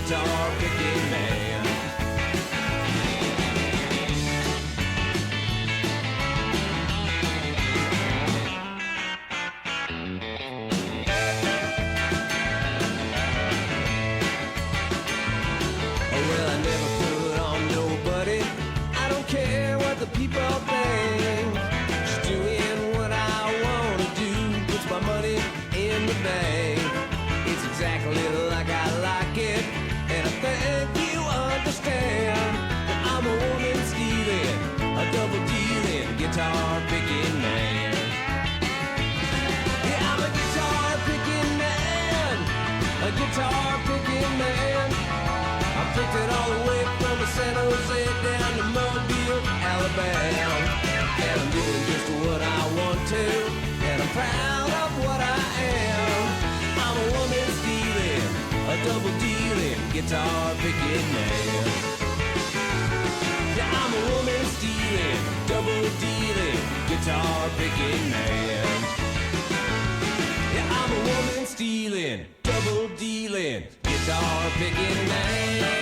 guitar picking man. Well, I never put on nobody. I don't care what the people think. Just doing what I want to do puts my money in the bank. It's exactly like I like it, and I think you understand that I'm a woman stealing, a double dealing, guitar picking man. Yeah, I'm a guitar picking man, a guitar picking man. I picked it all the way from San Jose down to Mobile, Alabama. And I'm doing just what I want to, and I'm proud of what I am. I'm a woman stealing, a double dealing, guitar picking man. Yeah, I'm a woman stealing, double dealing, guitar picking man. Yeah, I'm a woman stealing, double dealing, guitar picking man.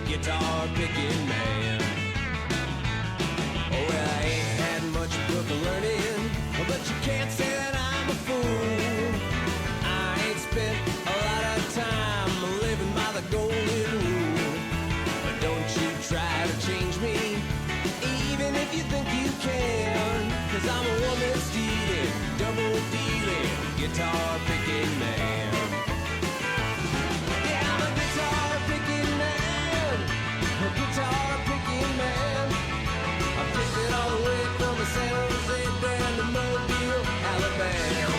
Guitar picking man. Oh, well, I ain't had much book of learning, but you can't say that I'm a fool. I ain't spent a lot of time living by the golden rule. But don't you try to change me, even if you think you can. Cause I'm a woman stealing, double dealing, guitar picking man. Yeah, I'm a guitar picking man, a guitar picking man. I picked it all the way from San Jose down to Mobile, Alabama.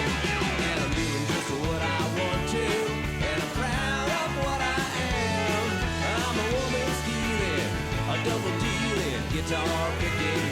And I'm doing just what I want to, and I'm proud of what I am. I'm a woman stealing, a double dealing, guitar picking